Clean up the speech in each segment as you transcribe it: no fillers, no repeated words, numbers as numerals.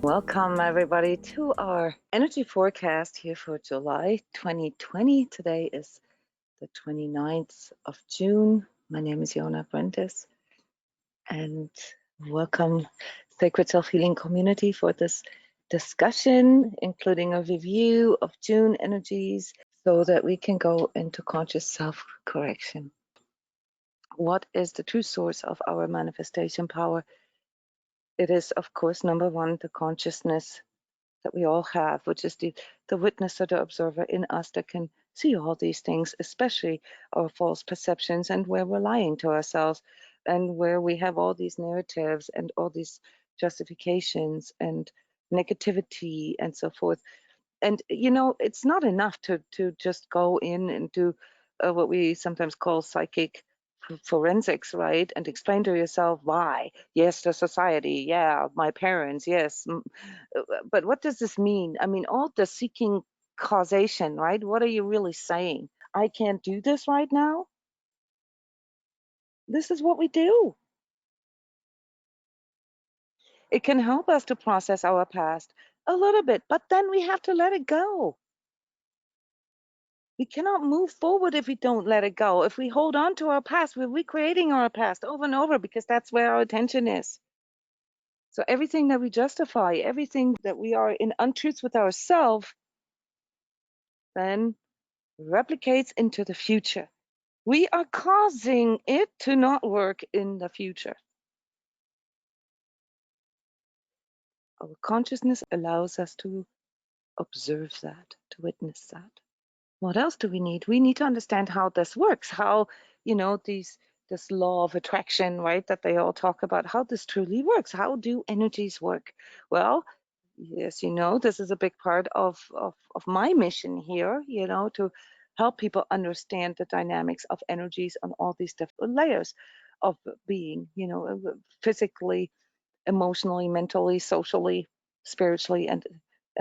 Welcome everybody to our energy forecast here for July 2020. Today is the 29th of June. My name is Jona Bryndis and welcome Sacred Self-Healing Community for this discussion, including a review of June energies so that we can go into conscious self-correction. What is the true source of our manifestation power? It is, of course, number one, the consciousness that we all have, which is the witness or the observer in us that can see all these things, especially our false perceptions and where we're lying to ourselves and where we have all these narratives and all these justifications and negativity and so forth. And, you know, it's not enough to just go in and do what we sometimes call psychic forensics, right? And explain to yourself why. Yes, the society. Yeah, my parents. Yes. But what does this mean? I mean, all the seeking causation, right? What are you really saying? I can't do this right now. This is what we do. It can help us to process our past a little bit, but then we have to let it go. We cannot move forward if we don't let it go. If we hold on to our past, we're recreating our past over and over because that's where our attention is. So everything that we justify, everything that we are in untruth with ourselves, then replicates into the future. We are causing it to not work in the future. Our consciousness allows us to observe that, to witness that. What else do we need? We need to understand how this works, how, you know, this law of attraction, right, that they all talk about, how this truly works. How do energies work? Well, yes, you know, this is a big part of my mission here, you know, to help people understand the dynamics of energies on all these different layers of being, you know, physically, emotionally, mentally, socially, spiritually, and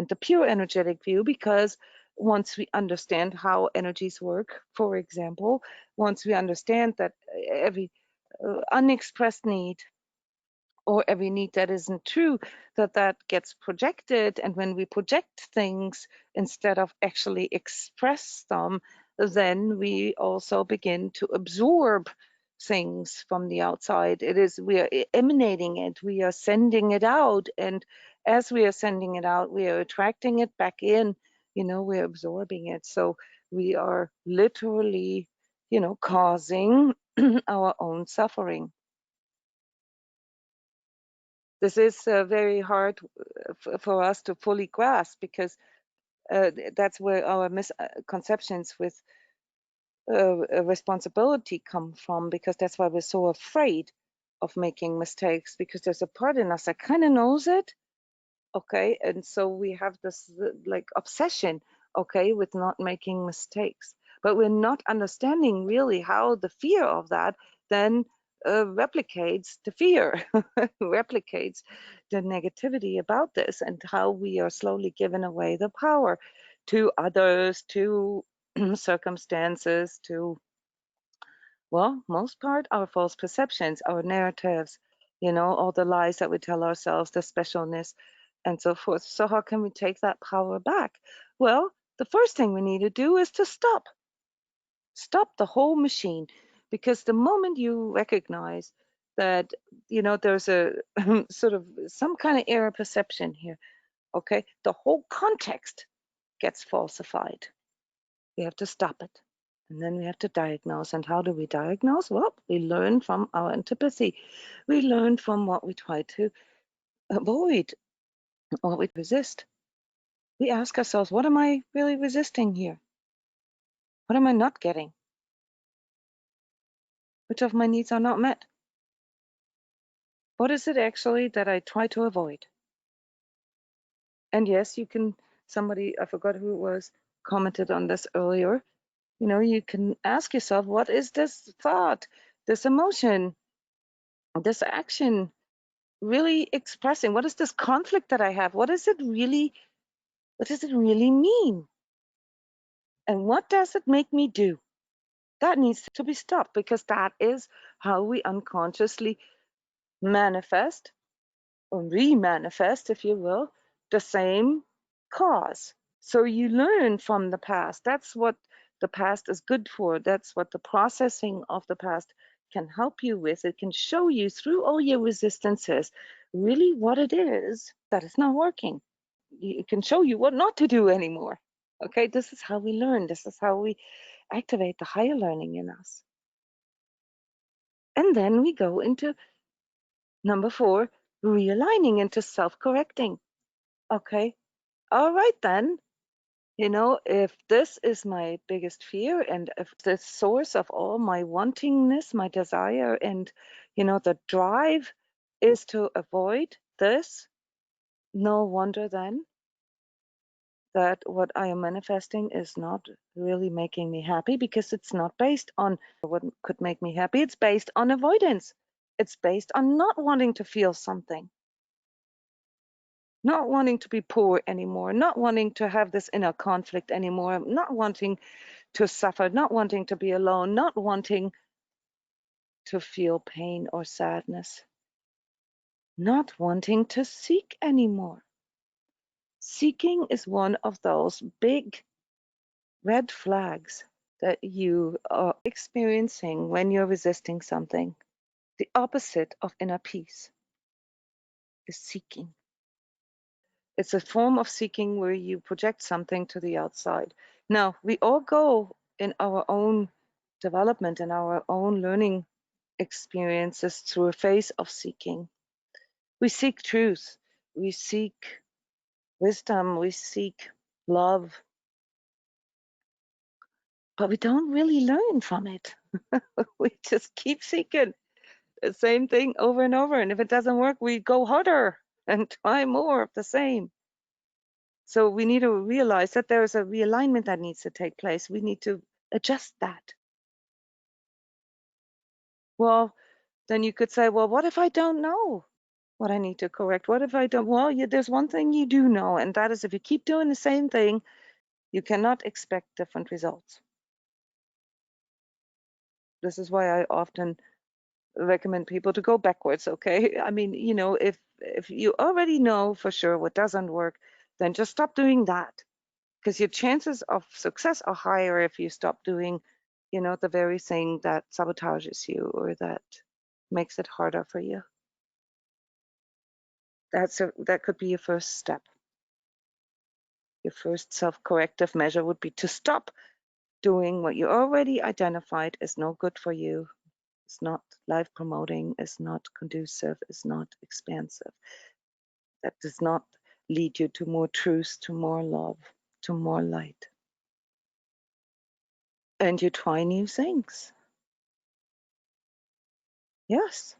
the pure energetic view. Because once we understand how energies work, for example, once we understand that every unexpressed need or every need that isn't true, that gets projected, and when we project things instead of actually express them, then we also begin to absorb things from the outside. It is, we are emanating it, we are sending it out, and as we are sending it out, we are attracting it back in, you know, we're absorbing it. So we are literally, you know, causing our own suffering. This is very hard for us to fully grasp, because that's where our misconceptions with responsibility come from, because that's why we're so afraid of making mistakes, because there's a part in us that kind of knows it, okay, and so we have this like obsession, okay, with not making mistakes, but we're not understanding really how the fear of that then replicates the fear, replicates the negativity about this, and how we are slowly giving away the power to others, to circumstances, to, well, most part, our false perceptions, our narratives, you know, all the lies that we tell ourselves, the specialness, and so forth. So how can we take that power back? Well, the first thing we need to do is to stop the whole machine, because the moment you recognize that, you know, there's a sort of some kind of error perception here, okay, the whole context gets falsified. We have to stop it. And then we have to diagnose. And how do we diagnose? Well, we learn from our antipathy. We learn from what we try to avoid, what we resist. We ask ourselves, what am I really resisting here? What am I not getting? Which of my needs are not met? What is it actually that I try to avoid? And yes, you can, somebody, I forgot who it was, commented on this earlier. You know, you can ask yourself, what is this thought, this emotion, this action really expressing? What is this conflict that I have? What does it really mean? And what does it make me do? That needs to be stopped, because that is how we unconsciously manifest or re-manifest, if you will, the same cause. So you learn from the past. That's what the past is good for. That's what the processing of the past can help you with. It can show you through all your resistances really what it is that is not working. It can show you what not to do anymore. Okay, this is how we learn. This is how we activate the higher learning in us. And then we go into number 4, realigning into self-correcting. Okay, all right then. If this is my biggest fear and if the source of all my wantingness, my desire, and, the drive is to avoid this, no wonder then that what I am manifesting is not really making me happy, because it's not based on what could make me happy. It's based on avoidance. It's based on not wanting to feel something, not wanting to be poor anymore, not wanting to have this inner conflict anymore, not wanting to suffer, not wanting to be alone, not wanting to feel pain or sadness, not wanting to seek anymore. Seeking is one of those big red flags that you are experiencing when you're resisting something. The opposite of inner peace is seeking. It's a form of seeking where you project something to the outside. Now, we all go in our own development and our own learning experiences through a phase of seeking. We seek truth, we seek wisdom, we seek love, but we don't really learn from it. We just keep seeking the same thing over and over. And if it doesn't work, we go harder and try more of the same. So we need to realize that there is a realignment that needs to take place. We need to adjust that. Well, then you could say, well, what if I don't know what I need to correct? What if I don't? Well, there's one thing you do know, and that is if you keep doing the same thing, you cannot expect different results. This is why I often recommend people to go backwards, okay? I mean, if you already know for sure what doesn't work, then just stop doing that, because your chances of success are higher if you stop doing, the very thing that sabotages you or that makes it harder for you. That could be your first step. Your first self-corrective measure would be to stop doing what you already identified as no good for you. It's not life promoting, it's not conducive, it's not expansive. That does not lead you to more truth, to more love, to more light. And you try new things. Yes,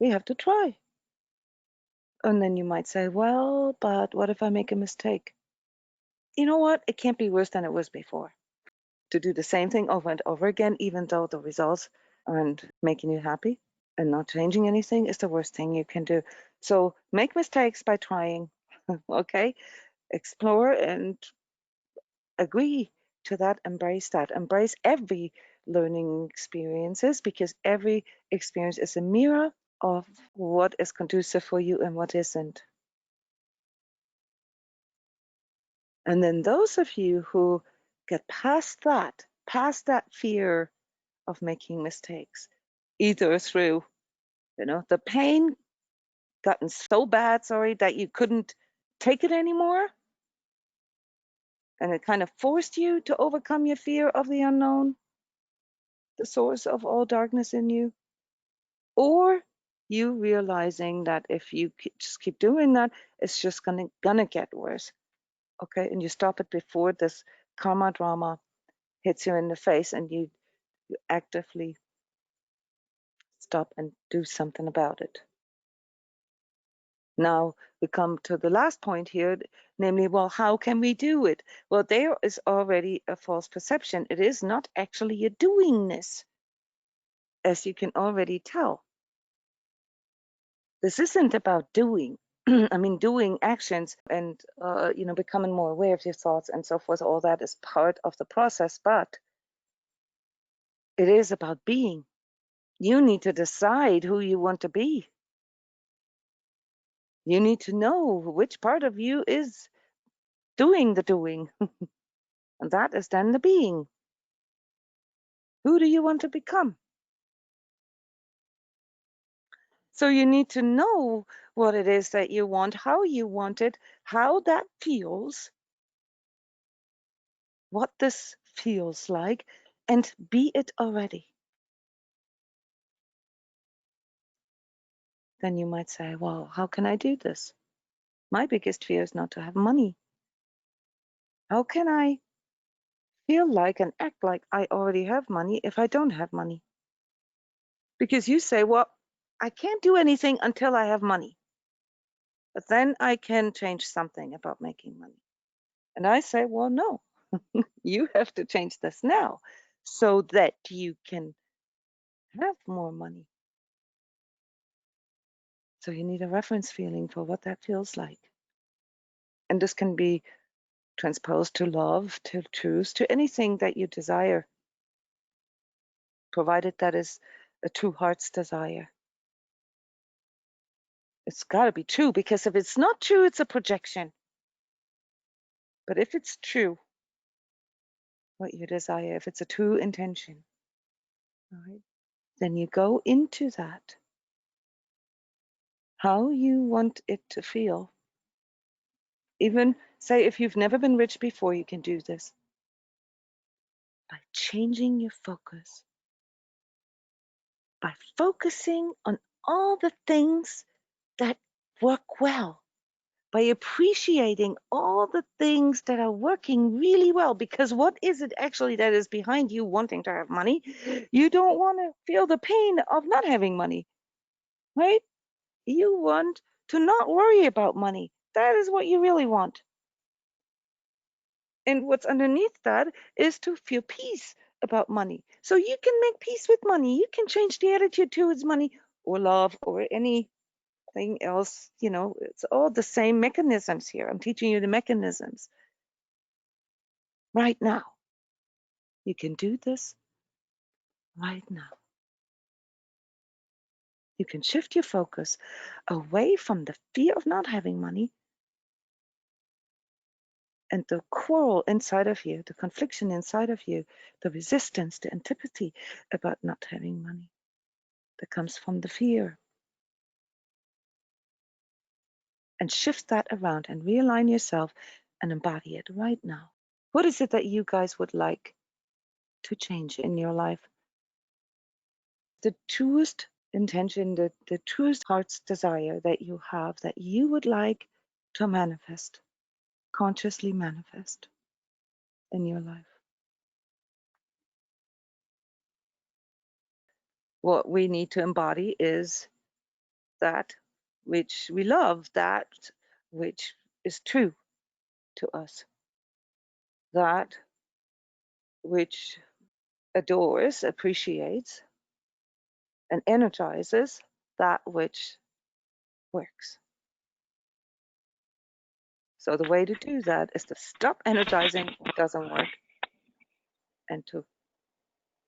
we have to try. And then you might say, well, but what if I make a mistake? You know what? It can't be worse than it was before. To do the same thing over and over again, even though the results aren't making you happy and not changing anything, is the worst thing you can do. So make mistakes by trying, okay? Explore and agree to that, embrace every learning experiences, because every experience is a mirror of what is conducive for you and what isn't. And then those of you who get past that fear of making mistakes, either through, the pain gotten so bad, that you couldn't take it anymore, and it kind of forced you to overcome your fear of the unknown, the source of all darkness in you, or you realizing that if you just keep doing that, it's just gonna get worse. Okay, and you stop it before this karma drama hits you in the face, and you actively stop and do something about it. Now we come to the last point here, namely, well, how can we do it? Well, there is already a false perception. It is not actually a doingness, as you can already tell. This isn't about doing. I mean, doing actions and, becoming more aware of your thoughts and so forth, all that is part of the process, but it is about being. You need to decide who you want to be. You need to know which part of you is doing the doing. And that is then the being. Who do you want to become? So you need to know what it is that you want, how you want it, how that feels, what this feels like, and be it already. Then you might say, well, how can I do this? My biggest fear is not to have money. How can I feel like and act like I already have money if I don't have money? Because you say, well, I can't do anything until I have money, but then I can change something about making money. And I say, well, no, you have to change this now so that you can have more money. So you need a reference feeling for what that feels like. And this can be transposed to love, to truth, to anything that you desire, provided that is a true heart's desire. It's got to be true, because if it's not true, it's a projection. But if it's true, what you desire, if it's a true intention, right, then you go into that, how you want it to feel. Even say if you've never been rich before, you can do this by changing your focus, by focusing on all the things that work well, by appreciating all the things that are working really well. Because what is it actually that is behind you wanting to have money? You don't want to feel the pain of not having money, right? You want to not worry about money. That is what you really want. And what's underneath that is to feel peace about money. So you can make peace with money. You can change the attitude towards money or love or anything else. You know, it's all the same mechanisms here. I'm teaching you the mechanisms right now. You can do this right now. You can shift your focus away from the fear of not having money and the quarrel inside of you, the confliction inside of you, the resistance, the antipathy about not having money that comes from the fear. And shift that around and realign yourself and embody it right now. What is it that you guys would like to change in your life? The truest intention, the truest heart's desire that you have, that you would like to manifest, consciously manifest in your life. What we need to embody is that which we love, that which is true to us, that which adores, appreciates, and energizes that which works. So the way to do that is to stop energizing what doesn't work and to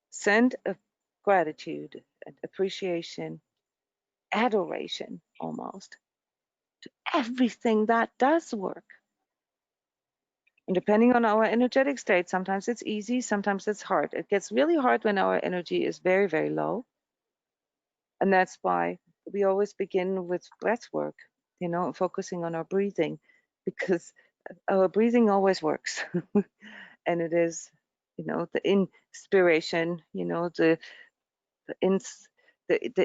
send a gratitude and appreciation, adoration almost, to everything that does work. And depending on our energetic state, sometimes it's easy, sometimes it's hard. It gets really hard when our energy is very, very low. And that's why we always begin with breath work, you know, focusing on our breathing, because our breathing always works. And it is, you know, the inspiration, you know, the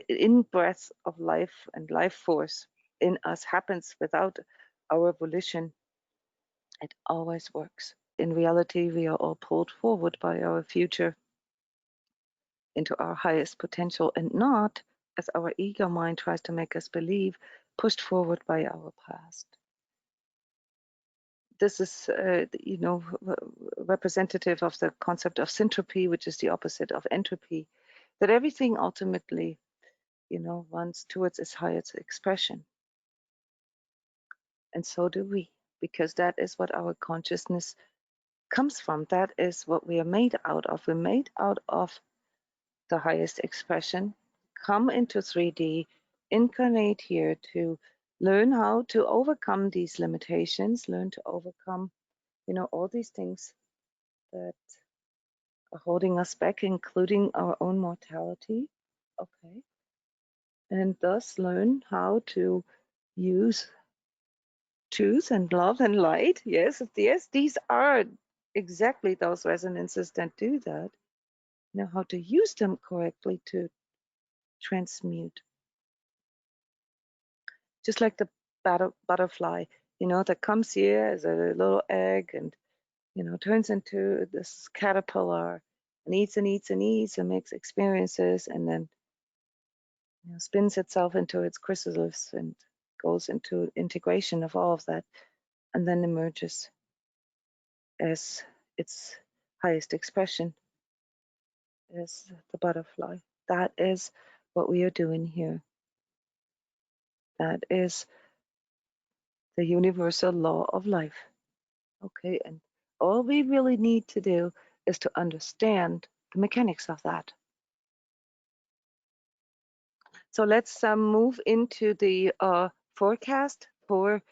in breath of life and life force in us happens without our volition. It always works. In reality, we are all pulled forward by our future into our highest potential, and not, as our ego mind tries to make us believe, pushed forward by our past. This is, you know, representative of the concept of syntropy, which is the opposite of entropy, that everything ultimately, you know, runs towards its highest expression. And so do we, because that is what our consciousness comes from. That is what we are made out of. We're made out of the highest expression, come into 3D, incarnate here to learn how to overcome these limitations, learn to overcome, all these things that are holding us back, including our own mortality. Okay. And thus learn how to use truth and love and light. Yes, yes, these are exactly those resonances that do that. Know how to use them correctly to transmute. Just like the butterfly, that comes here as a little egg and, turns into this caterpillar and eats and eats and eats and makes experiences and then, spins itself into its chrysalis and goes into integration of all of that and then emerges as its highest expression as the butterfly. That is what we are doing here. That is the universal law of life. Okay, and all we really need to do is to understand the mechanics of that. So let's move into the forecast for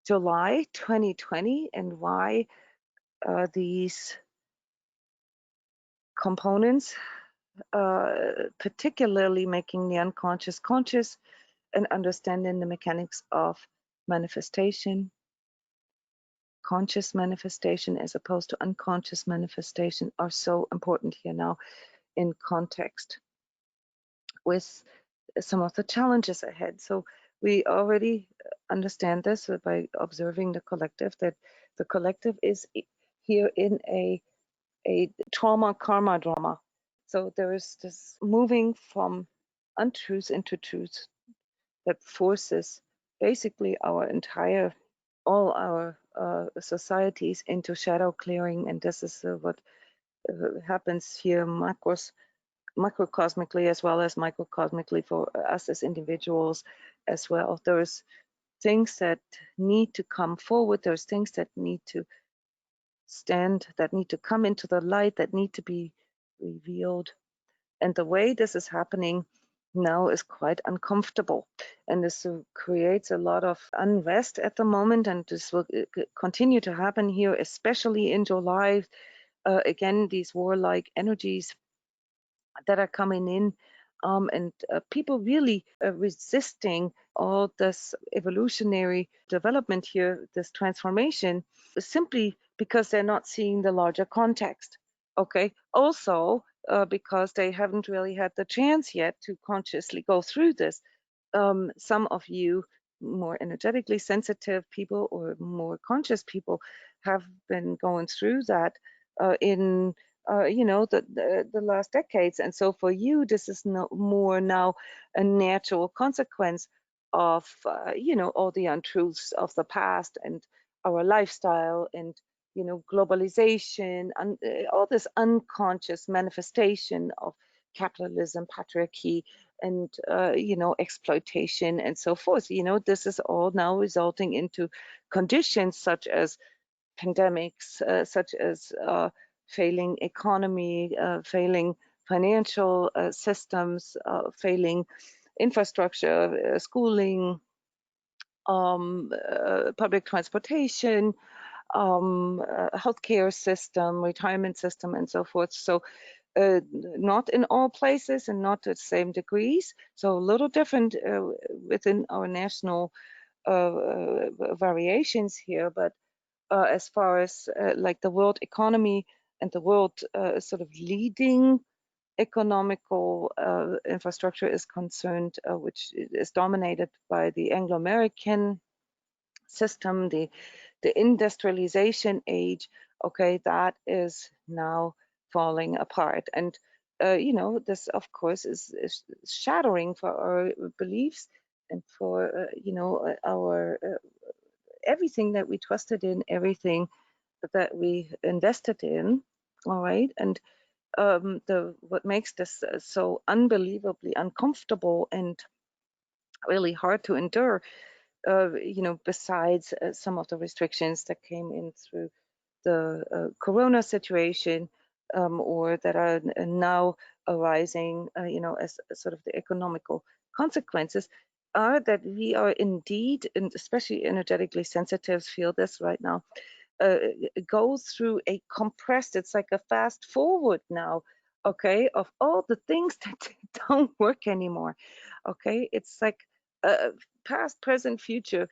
July 2020 and why these components, particularly making the unconscious conscious and understanding the mechanics of manifestation, conscious manifestation as opposed to unconscious manifestation, are so important here now in context with some of the challenges ahead. So we already understand this by observing the collective, that the collective is here in a trauma karma drama. So there is this moving from untruth into truth that forces basically all our societies into shadow clearing, and this is what happens here macrocosmically as well as microcosmically for us as individuals as well. There's things that need to come forward, there's things that need to stand, that need to come into the light, that need to be revealed. And the way this is happening now is quite uncomfortable. And this creates a lot of unrest at the moment. And this will continue to happen here, especially in July. Again, these warlike energies that are coming in. And people really resisting all this evolutionary development here, this transformation, simply because they're not seeing the larger context. Okay. Also, because they haven't really had the chance yet to consciously go through this. Some of you more energetically sensitive people or more conscious people have been going through that in the last decades, and so for you this is more now a natural consequence of all the untruths of the past and our lifestyle and globalization and all this unconscious manifestation of capitalism, patriarchy, and exploitation and so forth. This is all now resulting into conditions such as pandemics, such as failing economy, failing financial systems, failing infrastructure, schooling, public transportation, healthcare system, retirement system, and so forth. So not in all places and not to the same degrees. So a little different within our national variations here. But as far as like the world economy and the world sort of leading economical infrastructure is concerned, which is dominated by the Anglo-American system, the industrialization age, okay, that is now falling apart. And this of course is shattering for our beliefs and for our everything that we trusted in, everything that we invested in. All right. And what makes this so unbelievably uncomfortable and really hard to endure, besides some of the restrictions that came in through the corona situation, or that are now arising, as sort of the economical consequences, are that we are indeed, and especially energetically sensitives feel this right now, go through a compressed, it's like a fast forward now, okay, of all the things that don't work anymore. Okay, it's like past, present, future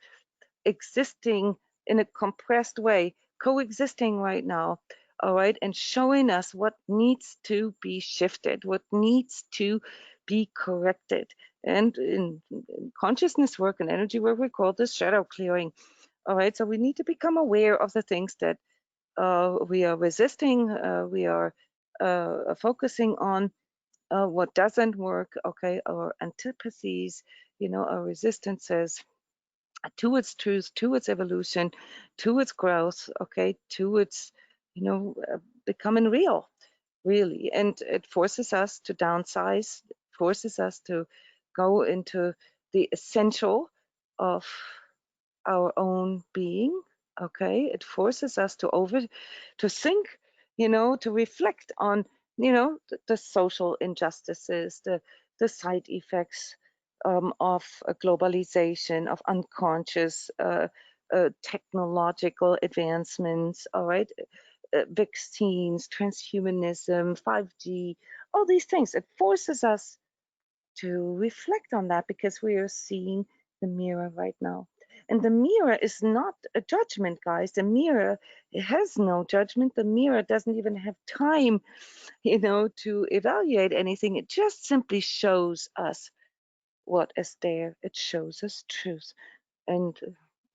existing in a compressed way, coexisting right now, all right, and showing us what needs to be shifted, what needs to be corrected. And in consciousness work and energy work, we call this shadow clearing. All right, so we need to become aware of the things that we are resisting, we are focusing on what doesn't work, okay, our antipathies, our resistances towards truth, towards evolution, towards growth, okay, towards, becoming real, really. And it forces us to downsize, forces us to go into the essential of our own being. Okay, it forces us to think, to reflect on, the social injustices, the side effects of globalization, of unconscious technological advancements. All right, vaccines, transhumanism, 5G, all these things. It forces us to reflect on that because we are seeing the mirror right now. And the mirror is not a judgment, guys. The mirror has no judgment. The mirror doesn't even have time, to evaluate anything. It just simply shows us what is there. It shows us truth. And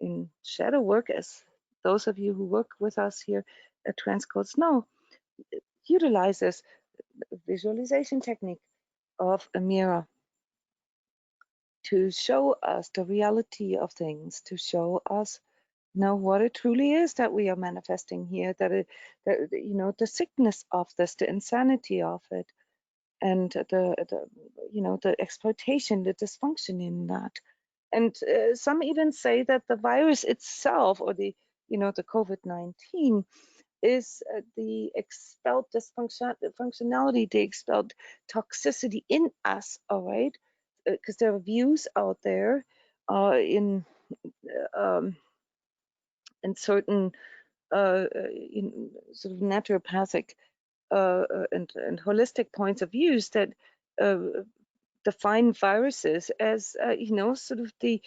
in shadow work, as those of you who work with us here at transCODES know, utilizes visualization technique of a mirror to show us the reality of things, to show us, what it truly is that we are manifesting here, that the sickness of this, the insanity of it, and the exploitation, the dysfunction in that. And some even say that the virus itself, or the COVID-19, is the expelled functionality, the expelled toxicity in us, all right? Because there are views out there in um, certain sort of naturopathic and holistic points of views that uh, define viruses as sort of the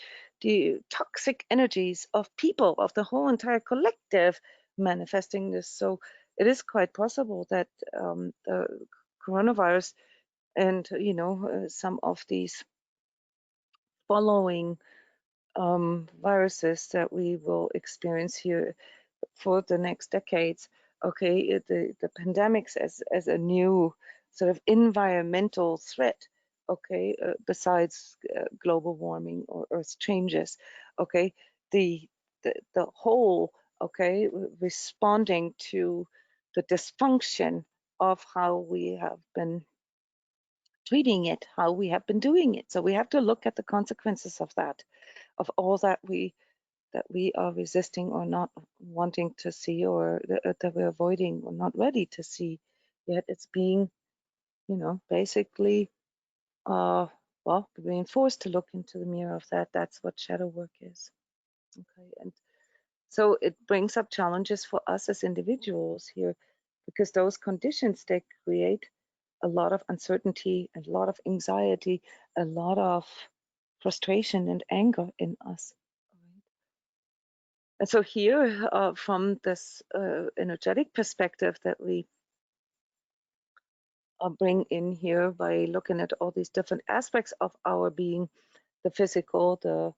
toxic energies of people, of the whole entire collective manifesting this. So it is quite possible that the coronavirus and some of these following viruses that we will experience here for the next decades. Okay, the pandemics as a new sort of environmental threat. Okay, besides global warming or earth changes. Okay, the the whole, okay, responding to the dysfunction of how we have been treating it, how we have been doing it. So we have to look at the consequences of that, of all that we are resisting or not wanting to see, or that we're avoiding or not ready to see yet. It's being, basically, uh, well, being forced to look into the mirror of that. That's what shadow work is. Okay, and so it brings up challenges for us as individuals here, because those conditions, they create a lot of uncertainty, a lot of anxiety, a lot of frustration and anger in us. And so here, from this energetic perspective that we bring in here by looking at all these different aspects of our being, the physical, the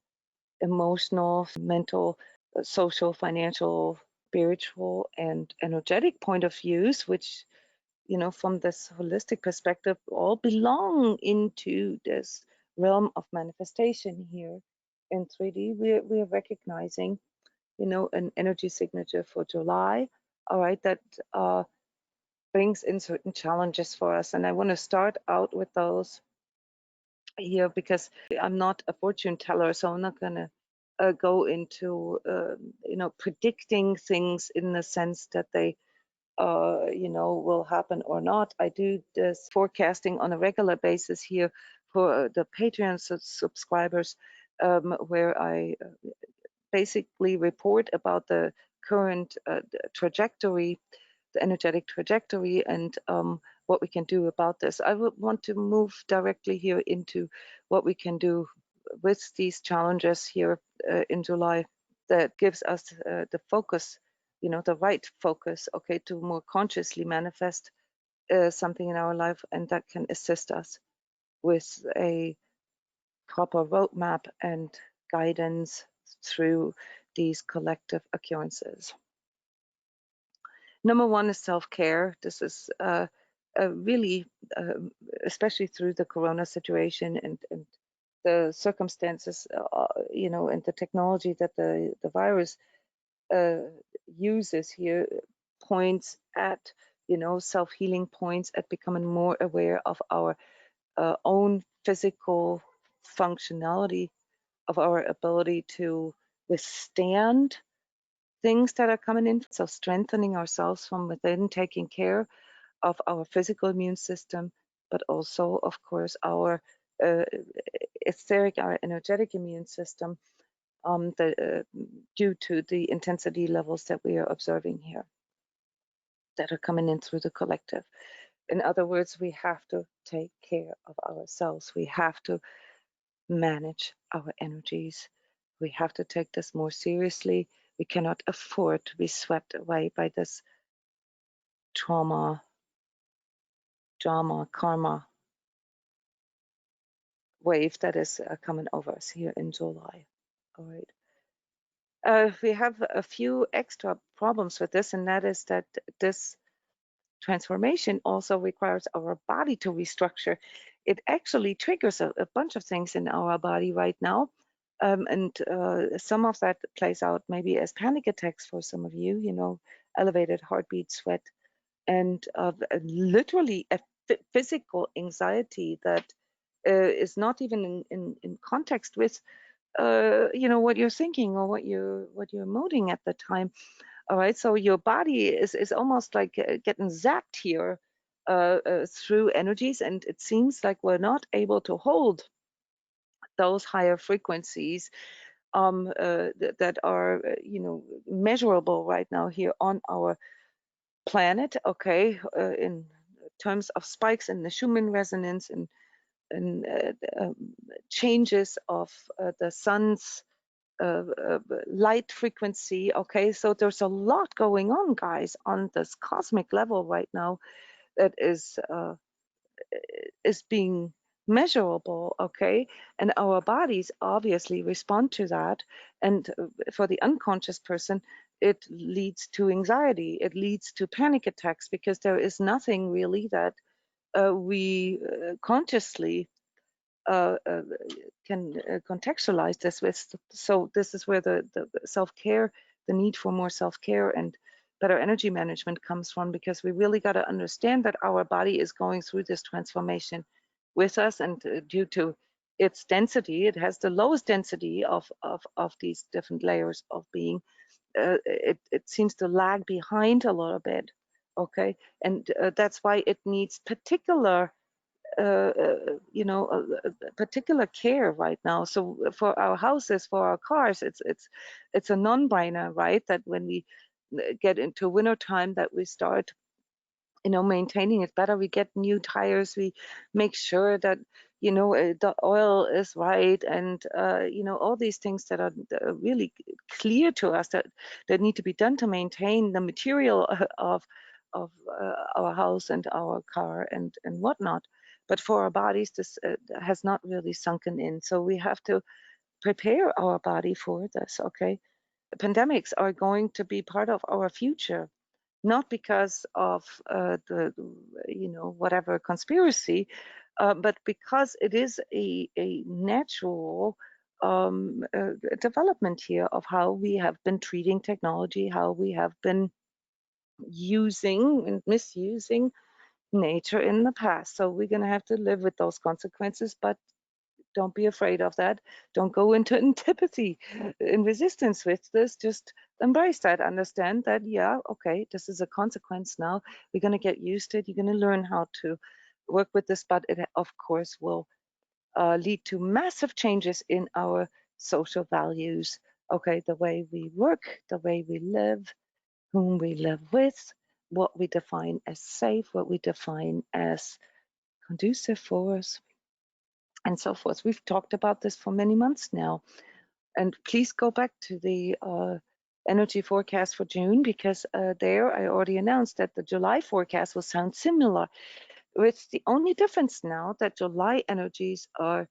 emotional, mental, social, financial, spiritual, and energetic point of views, which, from this holistic perspective, all belong into this realm of manifestation here in 3D. We're recognizing, an energy signature for July, all right, that brings in certain challenges for us. And I want to start out with those here because I'm not a fortune teller, so I'm not going to go into, predicting things in the sense that they will happen or not. I do this forecasting on a regular basis here for the Patreon subscribers, where I basically report about the current trajectory, the energetic trajectory, and what we can do about this. I would want to move directly here into what we can do with these challenges here in July that gives us the focus, the right focus, okay, to more consciously manifest something in our life, and that can assist us with a proper roadmap and guidance through these collective occurrences. Number one is self-care. This is really, especially through the corona situation and the circumstances, and the technology that the virus uses here, points at, self-healing, points at becoming more aware of our own physical functionality, of our ability to withstand things that are coming in. So strengthening ourselves from within, taking care of our physical immune system, but also, of course, our etheric, our energetic immune system, due to the intensity levels that we are observing here that are coming in through the collective. In other words, we have to take care of ourselves. We have to manage our energies. We have to take this more seriously. We cannot afford to be swept away by this trauma, drama, karma wave that is coming over us here in July. All right. We have a few extra problems with this, and that is that this transformation also requires our body to restructure. It actually triggers a bunch of things in our body right now. And some of that plays out maybe as panic attacks for some of you, elevated heartbeat, sweat, and literally a physical anxiety that is not even in context with what you're thinking or what you're emoting at the time. All right, so your body is almost like getting zapped here through energies, and it seems like we're not able to hold those higher frequencies that are measurable right now here on our planet. Okay, in terms of spikes in the Schumann resonance and changes of the sun's light frequency. Okay, so there's a lot going on, guys, on this cosmic level right now that is being measurable. Okay, and our bodies obviously respond to that, and for the unconscious person, it leads to anxiety, it leads to panic attacks, because there is nothing really that we consciously can contextualize this with. So this is where the self-care, the need for more self-care and better energy management comes from, because we really got to understand that our body is going through this transformation with us, and due to its density, it has the lowest density of these different layers of being. It seems to lag behind a little bit. Okay, and that's why it needs particular particular care right now. So for our houses, for our cars, it's a non-brainer, right? That when we get into winter time, that we start maintaining it better. We get new tires, we make sure that the oil is right, and all these things that are really clear to us that need to be done to maintain the material of our house and our car and whatnot. But for our bodies, this has not really sunken in, so we have to prepare our body for this. Okay, pandemics are going to be part of our future, not because of the whatever conspiracy, but because it is a natural development here of how we have been treating technology, how we have been using and misusing nature in the past. So we're going to have to live with those consequences, but Don't be afraid of that. Don't go into antipathy, in resistance with this. Just embrace that. Understand that, yeah, okay, this is a consequence now. We're going to get used to it. You're going to learn how to work with this, but it, of course, will lead to massive changes in our social values. Okay, the way we work, the way we live, whom we live with, what we define as safe, what we define as conducive for us, and so forth. We've talked about this for many months now. And please go back to the energy forecast for June, because there I already announced that the July forecast will sound similar. With the only difference now that July energies are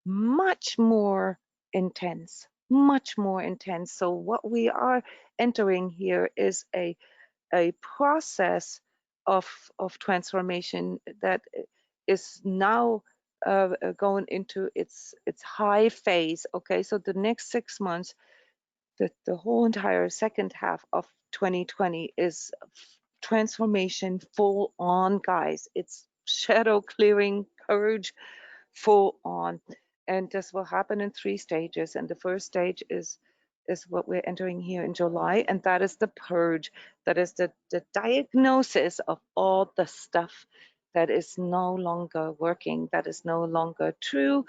much more intense, much more intense. So what we are entering here is a process of transformation that is now going into its high phase. Okay, so the next 6 months, the whole entire second half of 2020 is transformation full on, guys. It's shadow clearing, purge, full on. And this will happen in 3 stages. And the first stage is what we're entering here in July, and that is the purge. That is the diagnosis of all the stuff that is no longer working, that is no longer true,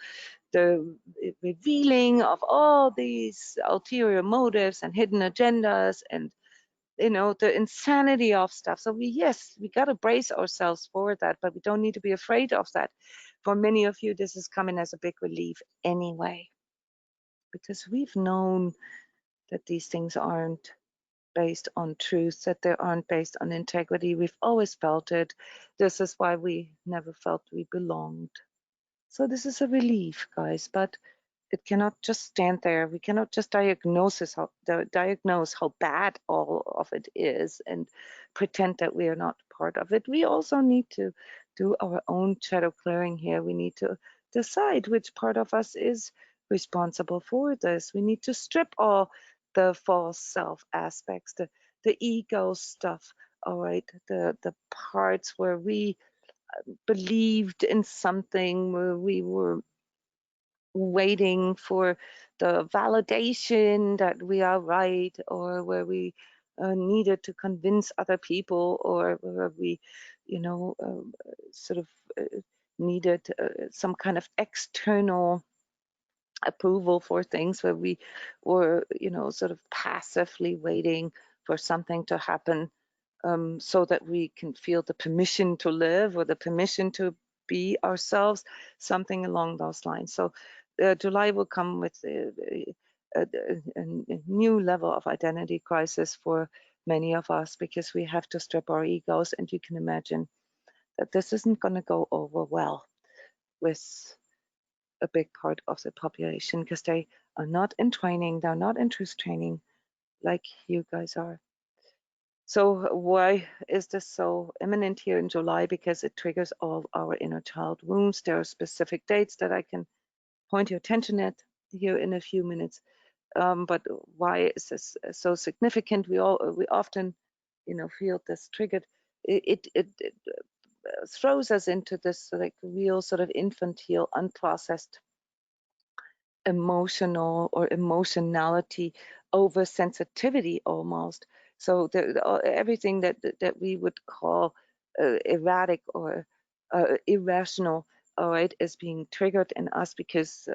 the revealing of all these ulterior motives and hidden agendas, and the insanity of stuff. So we got to brace ourselves for that, but we don't need to be afraid of that. For many of you, this is coming as a big relief anyway, because we've known that these things aren't based on truth, that they aren't based on integrity. We've always felt it. This is why we never felt we belonged. So this is a relief, guys, but it cannot just stand there. We cannot just diagnose how bad all of it is and pretend that we are not part of it. We also need to do our own shadow clearing here. We need to decide which part of us is responsible for this. We need to strip all the false self aspects, the ego stuff, all right, the parts where we believed in something, where we were waiting for the validation that we are right, or where we needed to convince other people, or where we, sort of needed some kind of external approval for things, where we were, sort of passively waiting for something to happen, so that we can feel the permission to live or the permission to be ourselves, something along those lines. So July will come with a new level of identity crisis for many of us, because we have to strip our egos, and you can imagine that this isn't going to go over well with a big part of the population, because they are not in training, they're not in truth training like you guys are. So why is this so imminent here in July? Because it triggers all our inner child wounds. There are specific dates that I can point your attention at here in a few minutes. But why is this so significant? We often, feel this triggered. It throws us into this like real sort of infantile, unprocessed emotional or emotionality, oversensitivity almost. So everything that we would call erratic or irrational, all right, is being triggered in us, because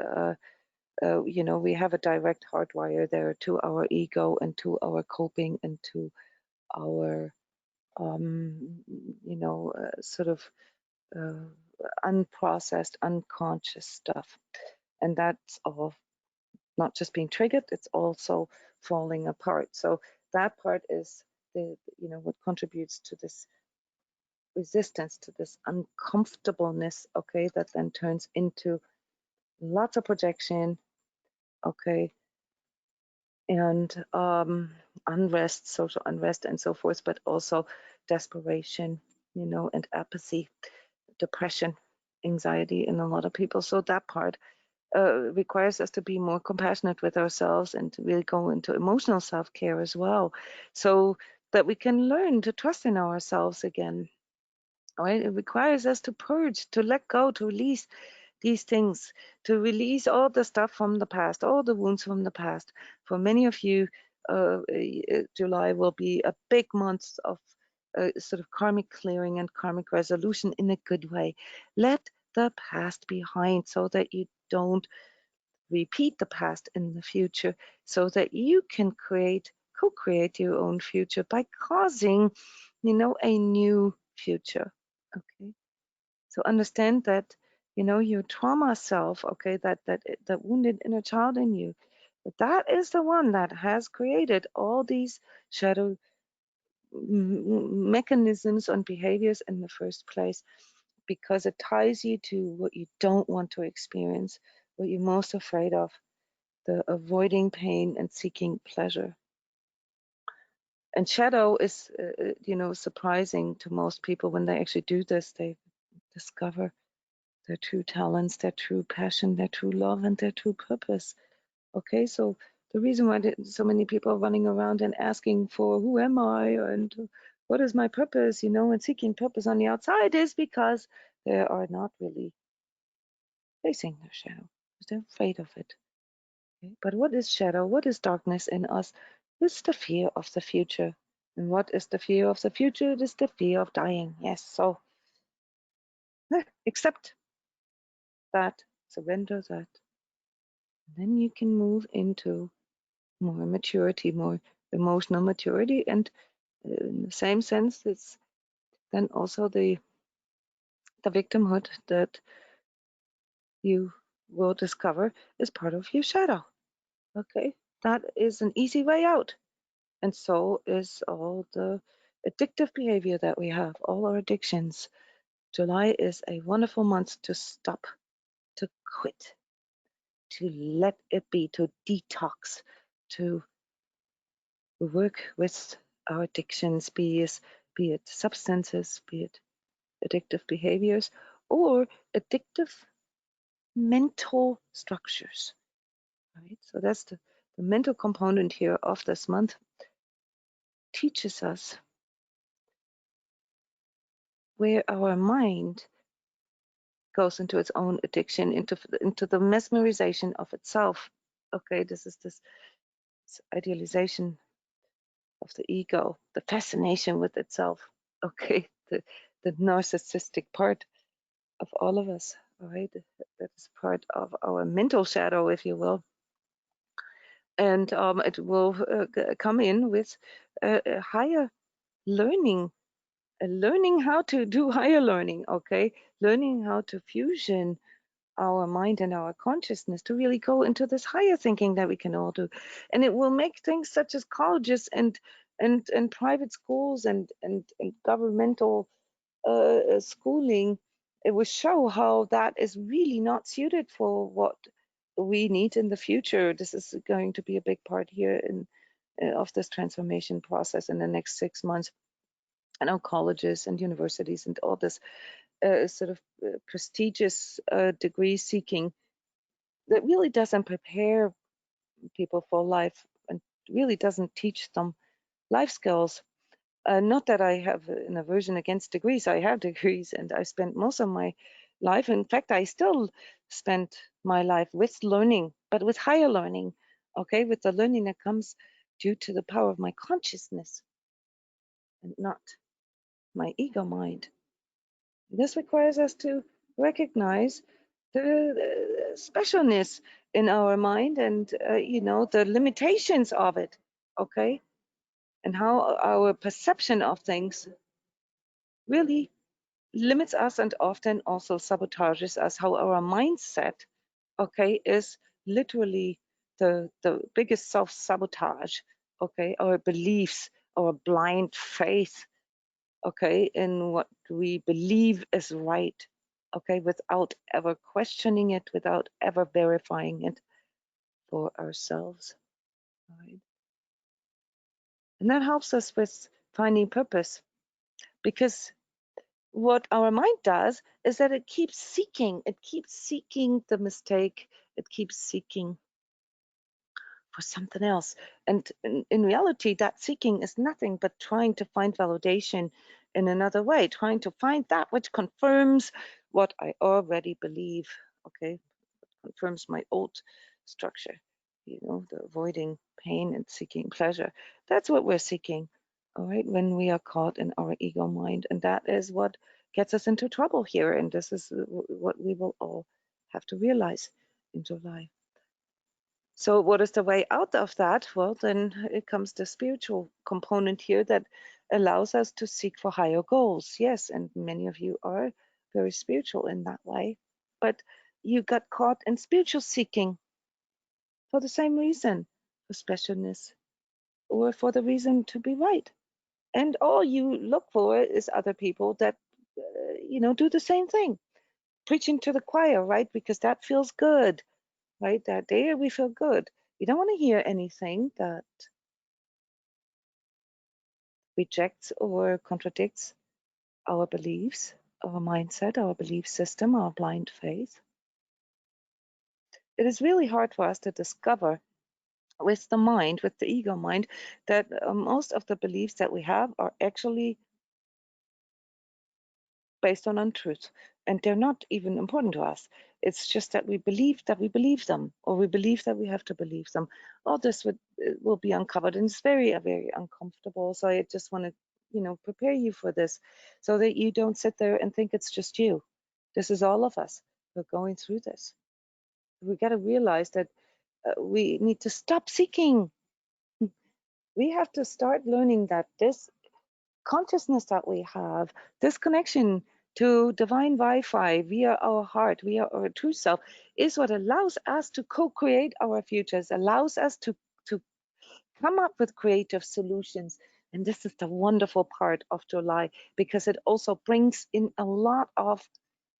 we have a direct hardwire there to our ego and to our coping and to our sort of unprocessed, unconscious stuff, and that's all not just being triggered, it's also falling apart. So that part is what contributes to this resistance, to this uncomfortableness, okay, that then turns into lots of projection, okay, and unrest, social unrest, and so forth, but also desperation, and apathy, depression, anxiety in a lot of people. So that part requires us to be more compassionate with ourselves and to really go into emotional self-care as well, so that we can learn to trust in ourselves again. Right? It requires us to purge, to let go, to release these things, to release all the stuff from the past, all the wounds from the past. For many of you, July will be a big month of sort of karmic clearing and karmic resolution in a good way. Let the past behind so that you don't repeat the past in the future, so that you can co-create your own future by causing, a new future. Okay. So understand that, your trauma self, okay, that wounded inner child in you, that is the one that has created all these shadow mechanisms and behaviors in the first place, because it ties you to what you don't want to experience, what you're most afraid of, the avoiding pain and seeking pleasure. And shadow is, surprising to most people. When they actually do this, they discover their true talents, their true passion, their true love, and their true purpose. Okay, so the reason why so many people are running around and asking for who am I and what is my purpose, and seeking purpose on the outside is because they are not really facing their shadow, because they're afraid of it. Okay? But what is shadow? What is darkness in us? It's the fear of the future. And what is the fear of the future? It is the fear of dying. Yes, so accept that, surrender that. Then you can move into more maturity, more emotional maturity, and in the same sense, it's then also the victimhood that you will discover is part of your shadow. Okay, that is an easy way out, and so is all the addictive behavior that we have, all our addictions. July is a wonderful month to stop, to quit, to let it be, to detox, to work with our addictions, be it substances, be it addictive behaviors, or addictive mental structures. Right? So that's the mental component here of this month. Teaches us where our mind goes into its own addiction, into the mesmerization of itself. Okay, this is this idealization of the ego, the fascination with itself. Okay, the narcissistic part of all of us. All right, that is part of our mental shadow, if you will, and it will come in with higher learning. Learning how to do higher learning, okay? Learning how to fusion our mind and our consciousness to really go into this higher thinking that we can all do. And it will make things such as colleges and private schools and governmental schooling, it will show how that is really not suited for what we need in the future. This is going to be a big part here in of this transformation process in the next 6 months. I know colleges and universities and all this sort of prestigious degree seeking that really doesn't prepare people for life and really doesn't teach them life skills. Not that I have an aversion against degrees. I have degrees and I spent most of my life. In fact, I still spent my life with learning, but with higher learning, okay, with the learning that comes due to the power of my consciousness and not my ego mind. This requires us to recognize the specialness in our mind and, the limitations of it, okay? And how our perception of things really limits us and often also sabotages us, how our mindset, okay, is literally the biggest self-sabotage, okay? Our beliefs, our blind faith, okay, in what we believe is right, okay, without ever questioning it, without ever verifying it for ourselves, right? And that helps us with finding purpose, because what our mind does is that it keeps seeking the mistake, it keeps seeking for something else. And in reality, that seeking is nothing but trying to find validation in another way, trying to find that which confirms what I already believe. okay? Confirms my old structure, the avoiding pain and seeking pleasure. That's what we're seeking, all right, when we are caught in our ego mind. And that is what gets us into trouble here. And this is what we will all have to realize in July. So what is the way out of that? Well, then it comes the spiritual component here that allows us to seek for higher goals. Yes, and many of you are very spiritual in that way. But you got caught in spiritual seeking for the same reason, for specialness, or for the reason to be right. And all you look for is other people that, do the same thing, preaching to the choir, right? Because that feels good, right? That day we feel good. You don't want to hear anything that rejects or contradicts our beliefs, our mindset, our belief system, our blind faith. It is really hard for us to discover with the mind, with the ego mind, that most of the beliefs that we have are actually based on untruth, and they're not even important to us. It's just that we believe them, or we believe that we have to believe them. All this will be uncovered, and it's very, very uncomfortable. So I just want to, prepare you for this, so that you don't sit there and think it's just you. This is all of us. We're going through this. We got to realize that we need to stop seeking. We have to start learning that this consciousness that we have, this connection to divine Wi-Fi via our heart, via our true self, is what allows us to co-create our futures, allows us to come up with creative solutions. And this is the wonderful part of July, because it also brings in a lot of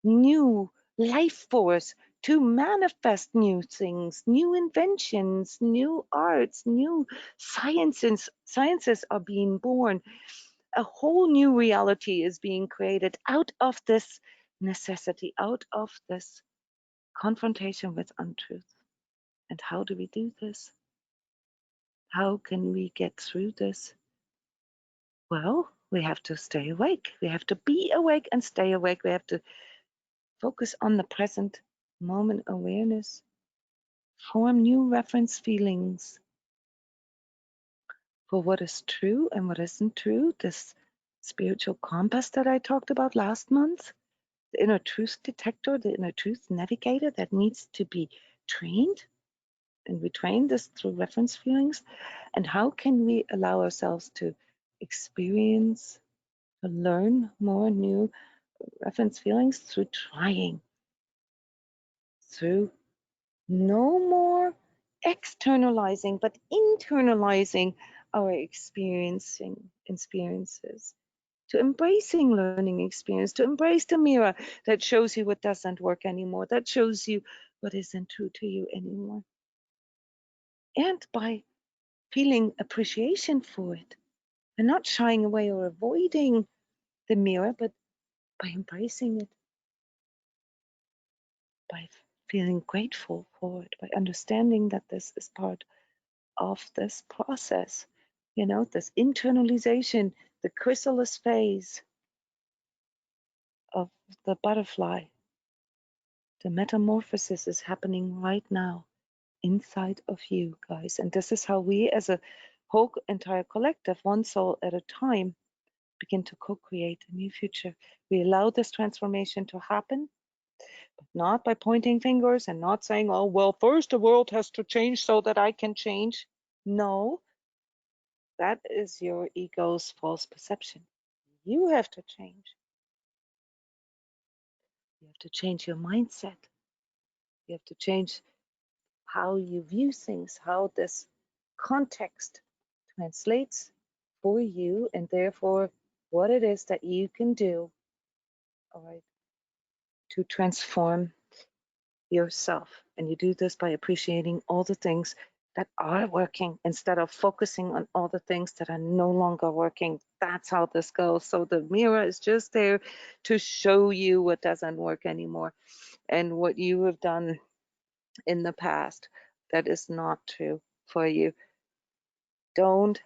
new life force to manifest new things, new inventions, new arts, new sciences are being born. A whole new reality is being created out of this necessity, out of this confrontation with untruth. And how do we do this? How can we get through this? Well, we have to stay awake. We have to be awake and stay awake. We have to focus on the present moment awareness, form new reference feelings for what is true and what isn't true. This spiritual compass that I talked about last month, the inner truth detector, the inner truth navigator that needs to be trained. And we train this through reference feelings. And how can we allow ourselves to experience, to learn more new reference feelings? Through trying, through no more externalizing, but internalizing our experiences, to embracing learning experience, to embrace the mirror that shows you what doesn't work anymore, that shows you what isn't true to you anymore. And by feeling appreciation for it, and not shying away or avoiding the mirror, but by embracing it, by feeling grateful for it, by understanding that this is part of this process, this internalization, the chrysalis phase of the butterfly. The metamorphosis is happening right now inside of you guys. And this is how we, as a whole entire collective, one soul at a time, begin to co-create a new future. We allow this transformation to happen, but not by pointing fingers and not saying, oh, well, first the world has to change so that I can change. No, that is your ego's false perception. You have to change. You have to change your mindset. You have to change how you view things, how this context translates for you, and therefore what it is that you can do, all right, to transform yourself. And you do this by appreciating all the things that are working instead of focusing on all the things that are no longer working. That's how this goes. So the mirror is just there to show you what doesn't work anymore and what you have done in the past that is not true for you. Don't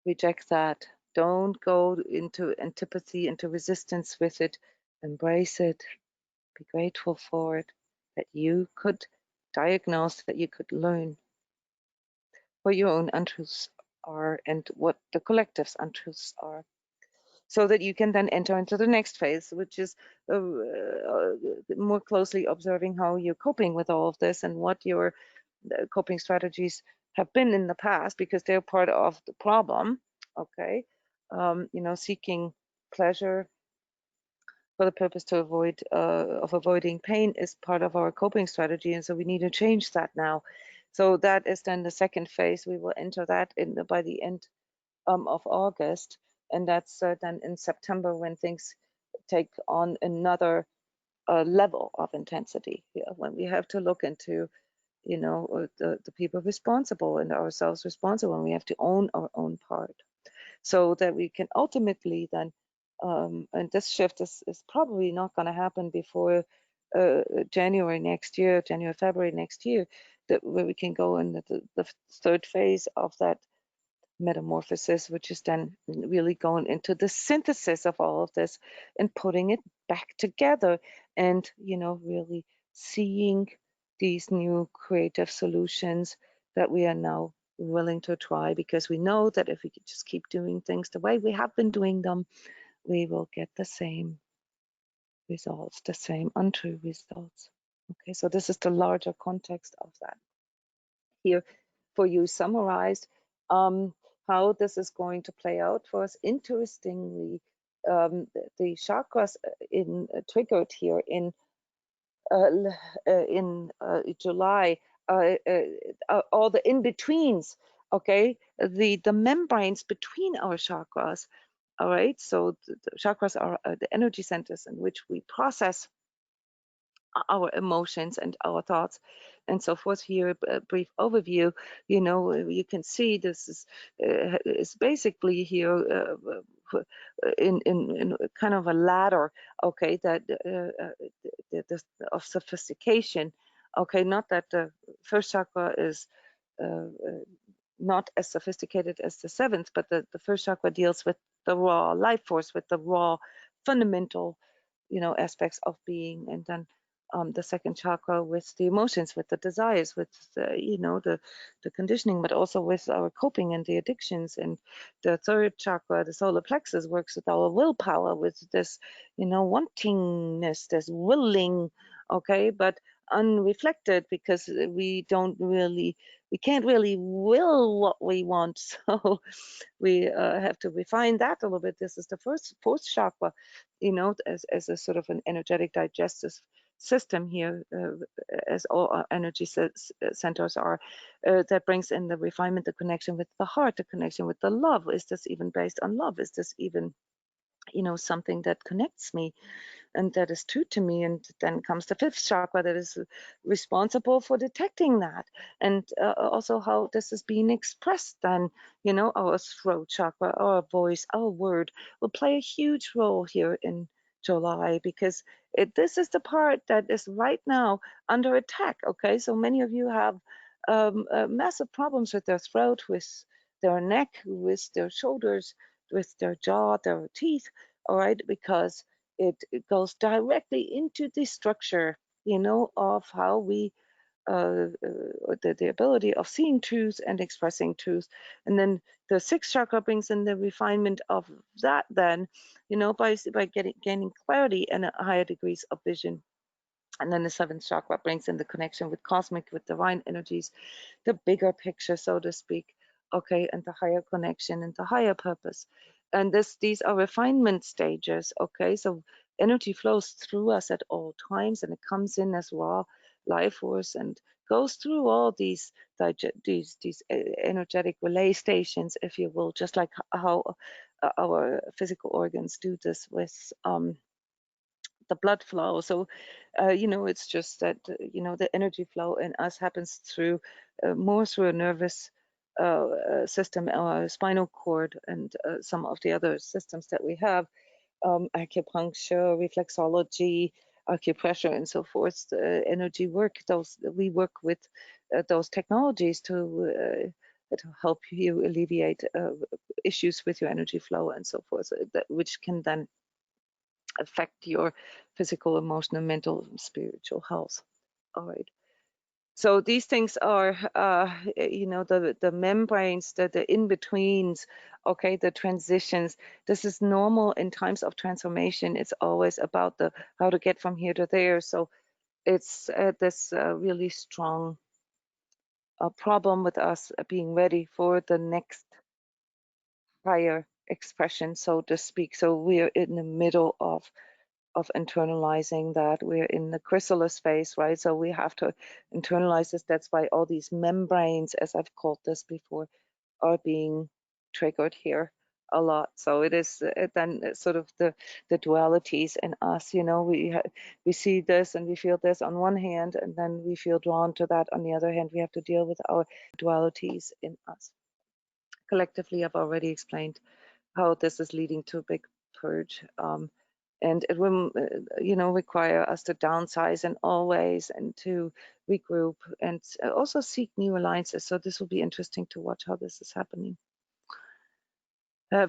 reject that. Don't go into antipathy, into resistance with it. Embrace it. Be grateful for it. that you could diagnose, that you could learn what your own untruths are and what the collective's untruths are, so that you can then enter into the next phase, which is more closely observing how you're coping with all of this and what your coping strategies have been in the past, because they're part of the problem. Okay, seeking pleasure for the purpose to avoid of avoiding pain is part of our coping strategy, and so we need to change that now. So that is then the second phase. We will enter that by the end of August, and that's then in September when things take on another level of intensity. When we have to look into, the people responsible and ourselves responsible, and we have to own our own part, so that we can ultimately then, and this shift is probably not going to happen before January next year, January, February next year, that where we can go in the third phase of that metamorphosis, which is then really going into the synthesis of all of this and putting it back together, and really seeing these new creative solutions that we are now willing to try, because we know that if we could just keep doing things the way we have been doing them, we will get the same results, the same untrue results. Okay, so this is the larger context of that here for you summarized. How this is going to play out for us. Interestingly, the chakras triggered here in July, all the in-betweens, okay, the membranes between our chakras. All right, so the chakras are the energy centers in which we process our emotions and our thoughts and so forth. Here a brief overview. You can see this is basically here in kind of a ladder, okay, that of sophistication. Okay, not that the first chakra is not as sophisticated as the seventh, but the first chakra deals with the raw life force, with the raw fundamental aspects of being, and then the second chakra with the emotions, with the desires, with the conditioning, but also with our coping and the addictions. And the third chakra, the solar plexus, works with our willpower, with this wantingness, this willing, okay, but unreflected, because we can't really will what we want. So we have to refine that a little bit. This is the fourth chakra, as a sort of an energetic digestive system here, as all our energy centers are, that brings in the refinement, the connection with the heart, the connection with the love. Is this even based on love? Is this even something that connects me and that is true to me? And then comes the fifth chakra, that is responsible for detecting that, and also how this is being expressed. Then our throat chakra, our voice, our word will play a huge role here in July, because this is the part that is right now under attack. Okay, so many of you have massive problems with their throat, with their neck, with their shoulders, with their jaw, their teeth. All right, because it goes directly into the structure, of how we the ability of seeing truth and expressing truth. And then the sixth chakra brings in the refinement of that, then by gaining clarity and higher degrees of vision. And then the seventh chakra brings in the connection with cosmic, with divine energies, the bigger picture, so to speak, okay, and the higher connection and the higher purpose. And these are refinement stages, okay? So energy flows through us at all times, and it comes in as raw life force and goes through all these energetic relay stations, if you will, just like how our physical organs do this with the blood flow. So it's just that the energy flow in us happens through more through a nervous system, our spinal cord, and some of the other systems that we have, acupuncture, reflexology, acupressure, and so forth. Energy work, we work with those technologies to help you alleviate issues with your energy flow and so forth, which can then affect your physical, emotional, mental, spiritual health. All right. So these things are, the membranes, the in-betweens, okay, the transitions. This is normal in times of transformation. It's always about the how to get from here to there. So it's this really strong problem with us being ready for the next higher expression, so to speak. So we're in the middle of internalizing that. We're in the chrysalis phase, right? So we have to internalize this. That's why all these membranes, as I've called this before, are being triggered here a lot. So it is then sort of the dualities in us. We see this and we feel this on one hand, and then we feel drawn to that on the other hand. We have to deal with our dualities in us. Collectively, I've already explained how this is leading to a big purge. And it will, require us to downsize in all ways and to regroup and also seek new alliances. So this will be interesting to watch how this is happening.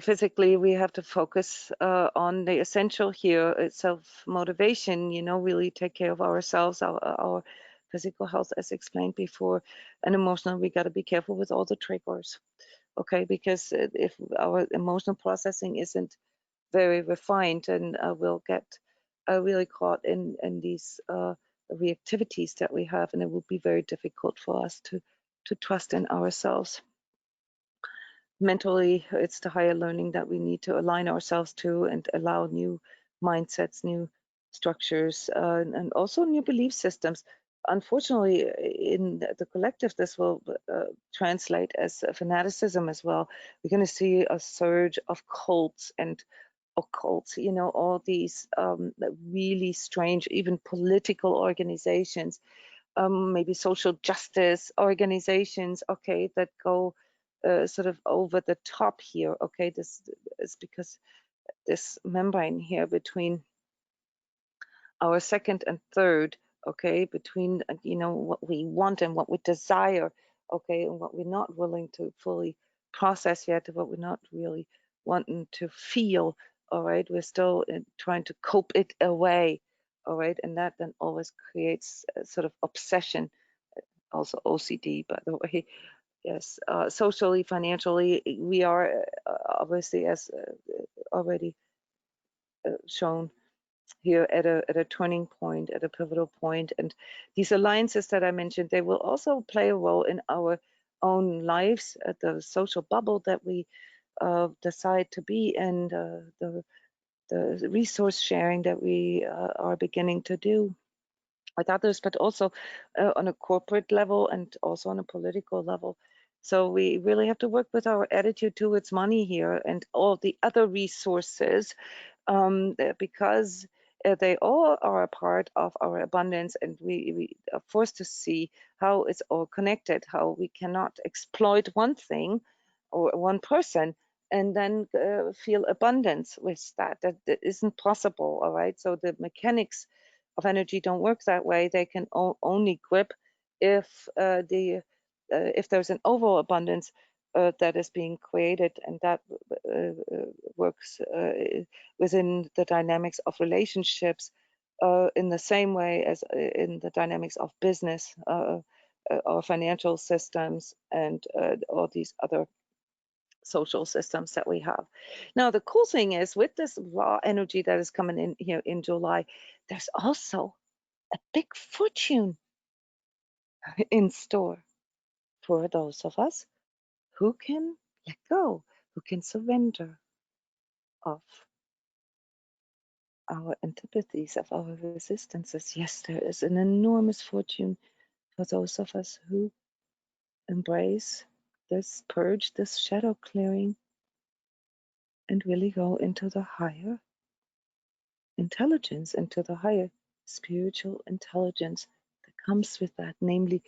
Physically, we have to focus on the essential here, self-motivation, really take care of ourselves, our physical health, as explained before, and emotional. We got to be careful with all the triggers, okay? Because if our emotional processing isn't very refined, and we'll get really caught in these reactivities that we have, and it will be very difficult for us to trust in ourselves. Mentally, it's the higher learning that we need to align ourselves to and allow new mindsets, new structures, and also new belief systems. Unfortunately, in the collective, this will translate as fanaticism as well. We're going to see a surge of cults and occults, all these really strange, even political organizations, maybe social justice organizations, okay, that go sort of over the top here, okay. This is because this membrane here between our second and third, okay, between what we want and what we desire, okay, and what we're not willing to fully process yet, what we're not really wanting to feel, all right. We're still trying to cope it away, all right, and that then always creates a sort of obsession, also OCD, by the way. Yes, socially, financially, we are obviously, as already shown here, at a turning point, at a pivotal point. And these alliances that I mentioned, they will also play a role in our own lives, at the social bubble that we decide to be in, the resource sharing that we are beginning to do with others, but also on a corporate level and also on a political level. So we really have to work with our attitude towards money here and all the other resources, because they all are a part of our abundance, and we are forced to see how it's all connected, how we cannot exploit one thing or one person and then feel abundance with that. That isn't possible, all right? So the mechanics of energy don't work that way. They can only grip if if there's an overabundance that is being created, and that works within the dynamics of relationships in the same way as in the dynamics of business, or financial systems, and all these other social systems that we have. Now, the cool thing is, with this raw energy that is coming in here in July, there's also a big fortune in store for those of us who can let go, who can surrender of our antipathies, of our resistances. Yes, there is an enormous fortune for those of us who embrace this purge, this shadow clearing, and really go into the higher intelligence, into the higher spiritual intelligence that comes with that, namely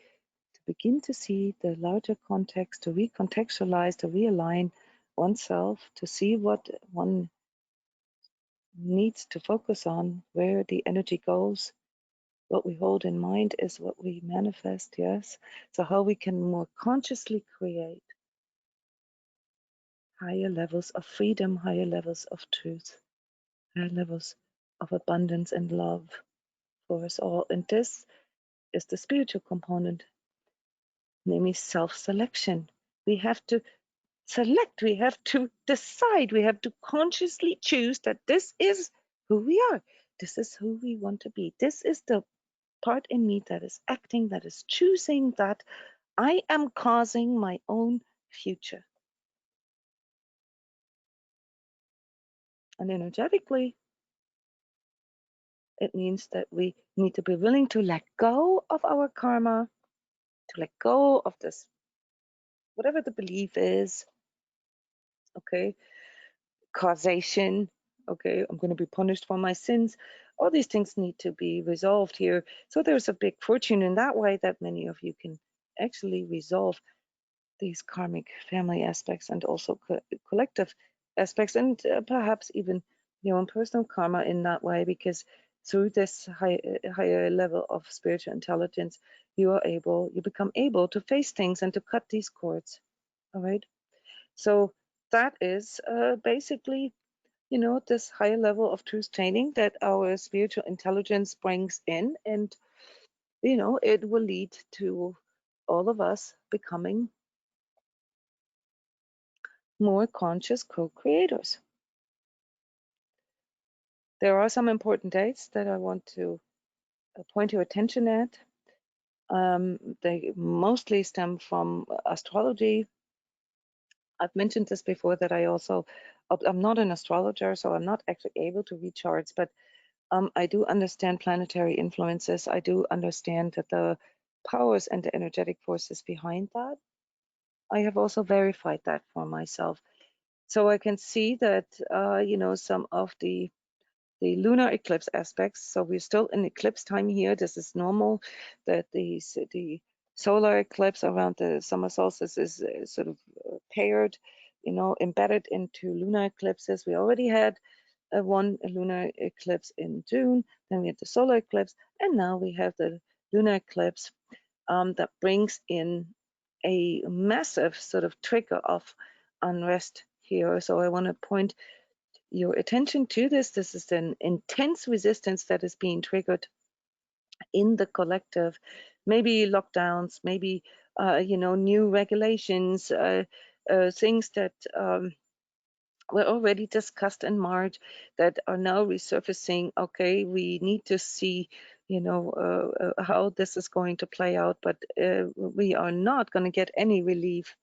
to begin to see the larger context, to recontextualize, to realign oneself, to see what one needs to focus on, where the energy goes. What we hold in mind is what we manifest, yes? So how we can more consciously create higher levels of freedom, higher levels of truth, higher levels of abundance and love for us all. And this is the spiritual component, namely self-selection. We have to select, we have to decide, we have to consciously choose that this is who we are. This is who we want to be. This is the part in me that is acting, that is choosing, that I am causing my own future. And energetically, it means that we need to be willing to let go of our karma, to let go of this, whatever the belief is, okay, causation, okay, I'm going to be punished for my sins. All these things need to be resolved here. So there's a big fortune in that way that many of you can actually resolve these karmic family aspects and also collective aspects, and perhaps even your own personal karma in that way, because through this higher level of spiritual intelligence, you become able to face things and to cut these cords. All right. So that is basically, this higher level of truth training that our spiritual intelligence brings in, and it will lead to all of us becoming more conscious co-creators. There are some important dates that I want to point your attention at. They mostly stem from astrology. I've mentioned this before, that I'm not an astrologer, so I'm not actually able to read charts, but I do understand planetary influences. I do understand that the powers and the energetic forces behind that. I have also verified that for myself. So I can see that, some of the lunar eclipse aspects. So we're still in eclipse time here. This is normal, that the solar eclipse around the summer solstice is sort of paired, embedded into lunar eclipses. We already had one lunar eclipse in June, then we had the solar eclipse, and now we have the lunar eclipse that brings in a massive sort of trigger of unrest here. So I want to point your attention to this. This is an intense resistance that is being triggered in the collective. Maybe lockdowns, maybe new regulations, things that were already discussed in March that are now resurfacing. Okay, we need to see, how this is going to play out, but we are not going to get any relief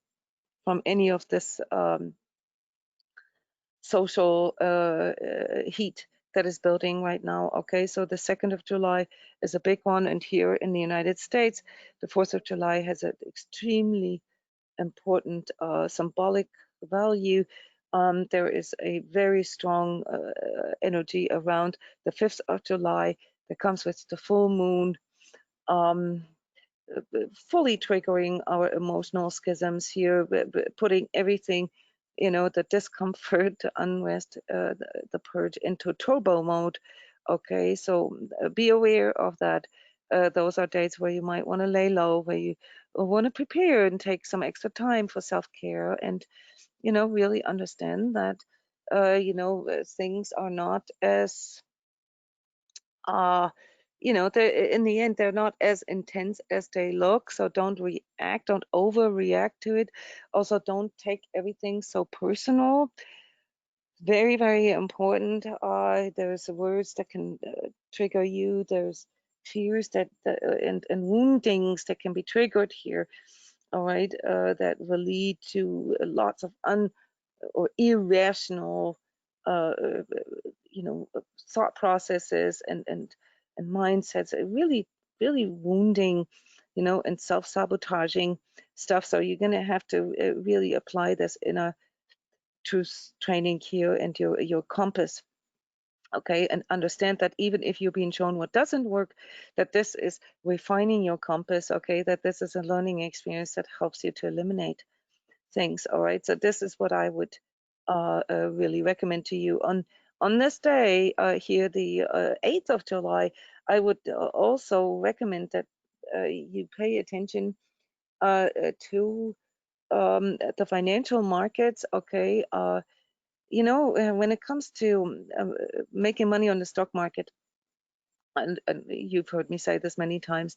from any of this social heat that is building right now. Okay, so the 2nd of July is a big one, and here in the United States, the 4th of July has an extremely important symbolic value. There is a very strong energy around the 5th of July that comes with the full moon, fully triggering our emotional schisms here, putting everything, the discomfort, the unrest, the purge into turbo mode. Okay, so be aware of that. Those are dates where you might want to lay low, where you want to prepare and take some extra time for self-care, and really understand that things are not as in the end, they're not as intense as they look. So don't react, don't overreact to it. Also, don't take everything so personal. Very, very important. There's words that can trigger you. There's fears and woundings that can be triggered here. All right, that will lead to lots of or irrational, uh, uh, thought processes and mindsets. Really, really wounding, and self-sabotaging stuff. So you're going to have to really apply this inner truth training here and your compass. Okay, and understand that even if you're being shown what doesn't work, that this is refining your compass. Okay, that this is a learning experience that helps you to eliminate things. All right, so this is what I would really recommend to you on this day here, the 8th of July. I would also recommend that you pay attention to the financial markets. Okay, when it comes to making money on the stock market, and you've heard me say this many times,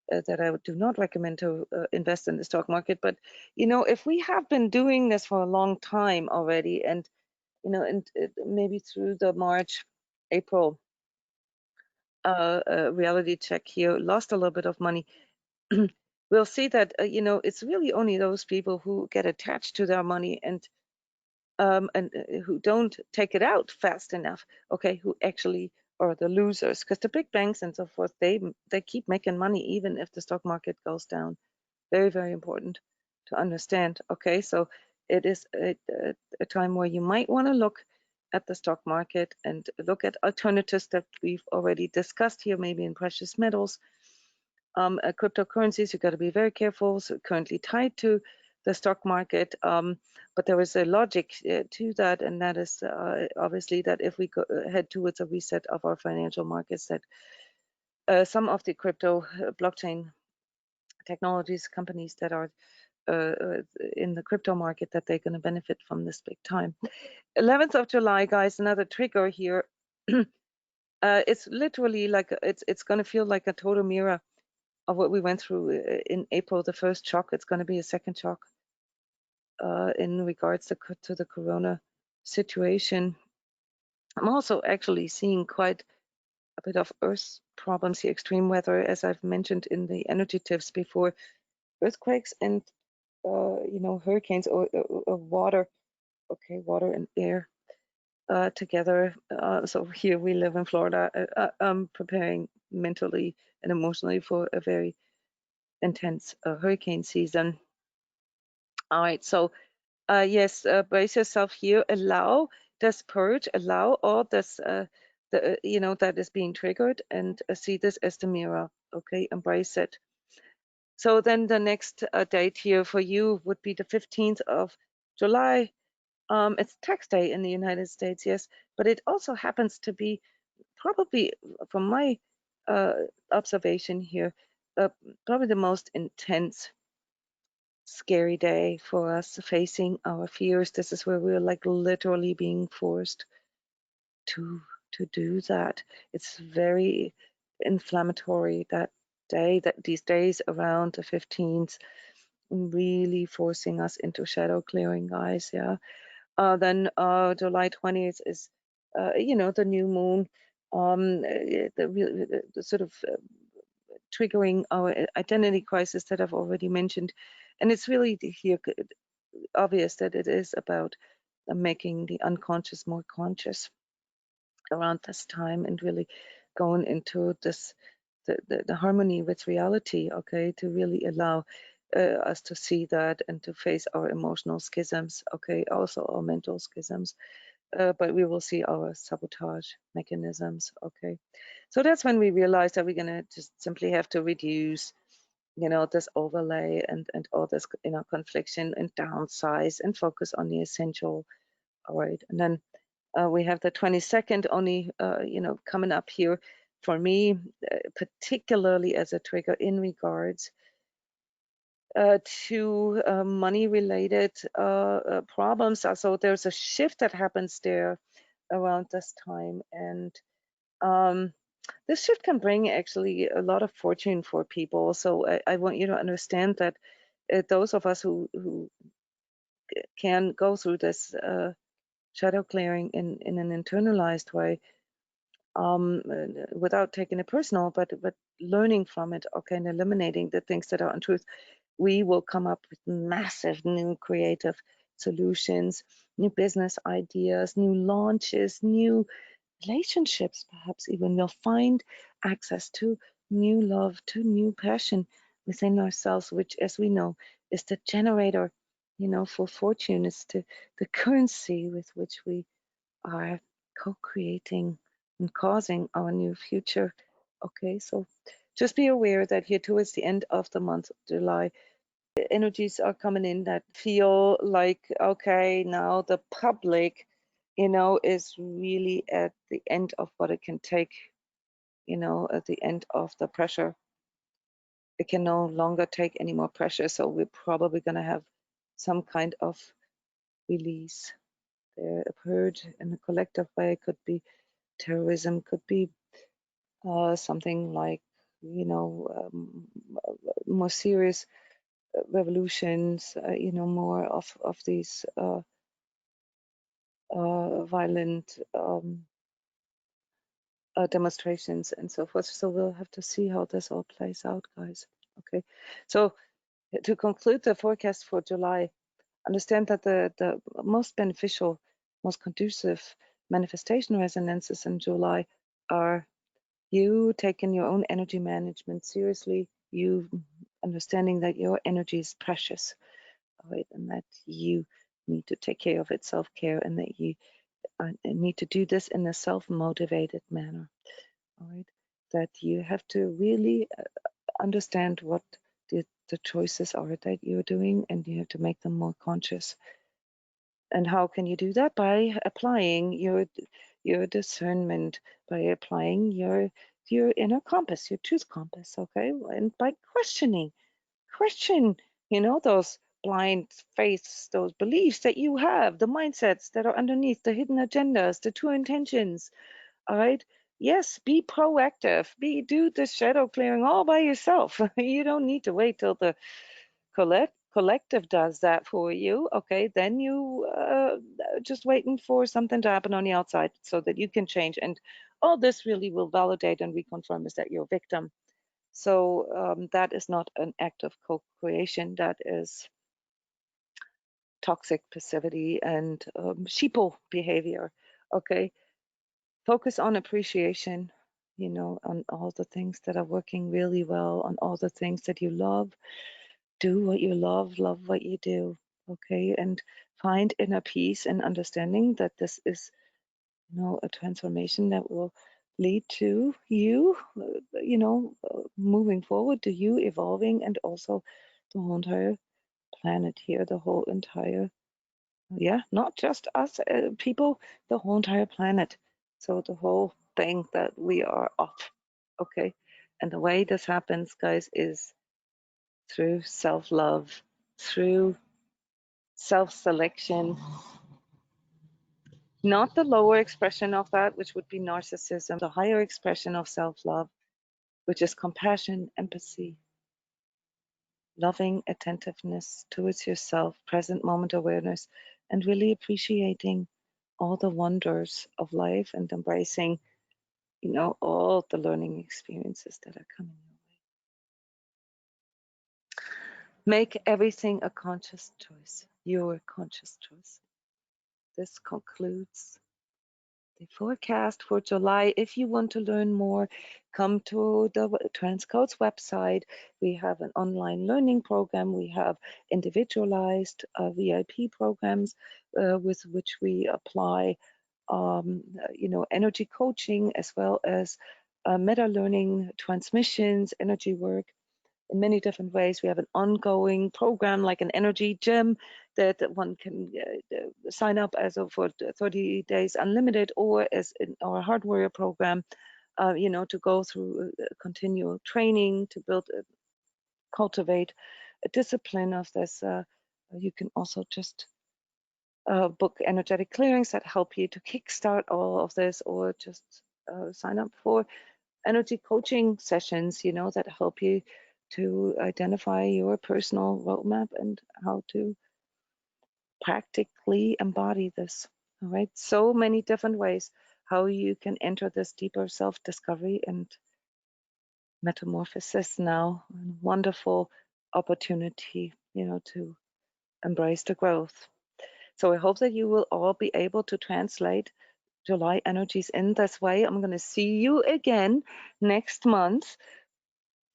that I do not recommend to invest in the stock market. But if we have been doing this for a long time already, and and maybe through the March, April reality check here, lost a little bit of money, we'll see that it's really only those people who get attached to their money and who don't take it out fast enough, okay, who actually are the losers, because the big banks and so forth, they keep making money even if the stock market goes down. Very, very important to understand. Okay, so it is a time where you might want to look at the stock market and look at alternatives that we've already discussed here, maybe in precious metals. Cryptocurrencies, you got to be very careful. So currently tied to the stock market, but there is a logic to that, and that is obviously that if we head towards a reset of our financial markets, that some of the crypto blockchain technologies companies that are in the crypto market, that they're going to benefit from this big time. 11th of July, guys, another trigger here. It's literally like it's going to feel like a total mirror of what we went through in April, the first shock. It's going to be a second shock in regards to the corona situation. I'm also actually seeing quite a bit of earth problems here, extreme weather, as I've mentioned in the energy tips before, earthquakes and hurricanes or water, okay, water and air together. So here we live in Florida. I'm preparing mentally and emotionally for a very intense hurricane season. All right, so yes, brace yourself here. Allow this purge, allow all this, that is being triggered, and see this as the mirror. Okay, embrace it. So then the next date here for you would be the 15th of July. It's tax day in the United States, yes, but it also happens to be probably, from my observation here, probably the most intense, scary day for us, facing our fears. This is where we're like literally being forced to do that. It's very inflammatory, that day, that these days around the 15th, really forcing us into shadow clearing, guys. Yeah. Then July 20th is the new moon, the sort of triggering our identity crisis that I've already mentioned. And it's really here obvious that it is about making the unconscious more conscious around this time, and really going into this the harmony with reality, okay, to really allow us to see that and to face our emotional schisms, okay, also our mental schisms, but we will see our sabotage mechanisms, okay. So that's when we realize that we're going to just simply have to reduce this overlay and all this confliction, and downsize and focus on the essential. All right, and then we have the 22nd only coming up here for me, particularly as a trigger in regards to money related problems. So there's a shift that happens there around this time, and this shift can bring actually a lot of fortune for people. So I want you to understand that those of us who can go through this shadow clearing in an internalized way, without taking it personal, but learning from it, okay, and eliminating the things that are untruth, we will come up with massive new creative solutions, new business ideas, new launches, new relationships, perhaps even. We'll find access to new love, to new passion within ourselves, which, as we know, is the generator, for fortune. It's the currency with which we are co-creating and causing our new future. Okay, so just be aware that here towards the end of the month of July, energies are coming in that feel like, okay, now the public, is really at the end of what it can take, at the end of the pressure. It can no longer take any more pressure. So we're probably going to have some kind of release there, a purge in a collective way. Could be terrorism, could be something like you know, more serious revolutions, you know, more of these violent demonstrations and so forth. So we'll have to see how this all plays out, guys. Okay, so to conclude the forecast for July, understand that the most beneficial, most conducive manifestation resonances in July are you taking your own energy management seriously, you understanding that your energy is precious, right, and that you need to take care of it, self-care, and that you need to do this in a self-motivated manner, all right, that you have to really understand what the choices are that you're doing, and you have to make them more conscious. And how can you do that? By applying your discernment, by applying your inner compass, your truth compass, okay? And by question, you know, those blind faiths, those beliefs that you have, the mindsets that are underneath, the hidden agendas, the true intentions, all right? Yes, be proactive. Do the shadow clearing all by yourself. You don't need to wait till the collective does that for you. Okay, then you just waiting for something to happen on the outside so that you can change. And all this really will validate and reconfirm is that you're a victim. So that is not an act of co-creation. That is toxic passivity and sheeple behavior. Okay, focus on appreciation, you know, on all the things that are working really well, on all the things that you love. Do what you love what you do, okay? And find inner peace and understanding that this is, you know, a transformation that will lead to you, you know, moving forward, to you evolving, and also the whole entire planet here, the whole entire, yeah, not just us people, the whole entire planet. So the whole thing that we are off, okay? And the way this happens, guys, is through self-love, through self-selection, not the lower expression of that, which would be narcissism, the higher expression of self-love, which is compassion, empathy, loving attentiveness towards yourself, present moment awareness, and really appreciating all the wonders of life and embracing, you know, all the learning experiences that are coming your way. Make everything a conscious choice, your conscious choice. This concludes the forecast for July. If you want to learn more, come to the transCODES website. We have an online learning program. We have individualized VIP programs with which we apply, you know, energy coaching as well as meta learning, transmissions, energy work in many different ways. We have an ongoing program like an energy gym that one can sign up as of for 30 days unlimited, or as in our hard warrior program, you know, to go through continual training to build, cultivate a discipline of this. You can also just book energetic clearings that help you to kickstart all of this, or just sign up for energy coaching sessions, you know, that help you to identify your personal roadmap and how to practically embody this. All right, so many different ways how you can enter this deeper self-discovery and metamorphosis now. A wonderful opportunity, you know, to embrace the growth. So I hope that you will all be able to translate July energies in this way. I'm going to see you again next month,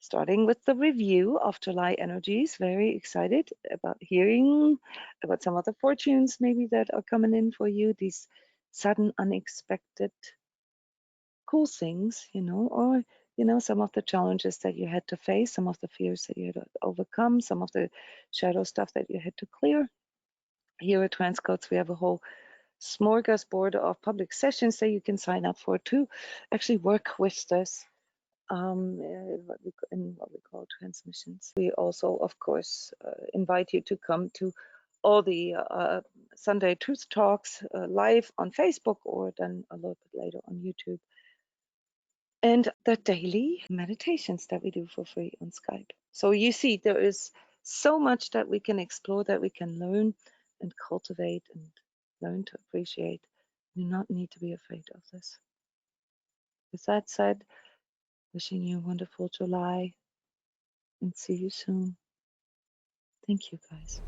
starting with the review of July energies. Very excited about hearing about some of the fortunes maybe that are coming in for you, these sudden, unexpected, cool things, you know, or, you know, some of the challenges that you had to face, some of the fears that you had to overcome, some of the shadow stuff that you had to clear. Here at transCODES, we have a whole smorgasbord of public sessions that you can sign up for to actually work with this, in what we call transmissions. We also, of course, invite you to come to all the Sunday Truth Talks live on Facebook, or then a little bit later on YouTube. and the daily meditations that we do for free on Skype. So you see, there is so much that we can explore, that we can learn and cultivate and learn to appreciate. You do not need to be afraid of this. With that said, wishing you a wonderful July and see you soon. Thank you, guys.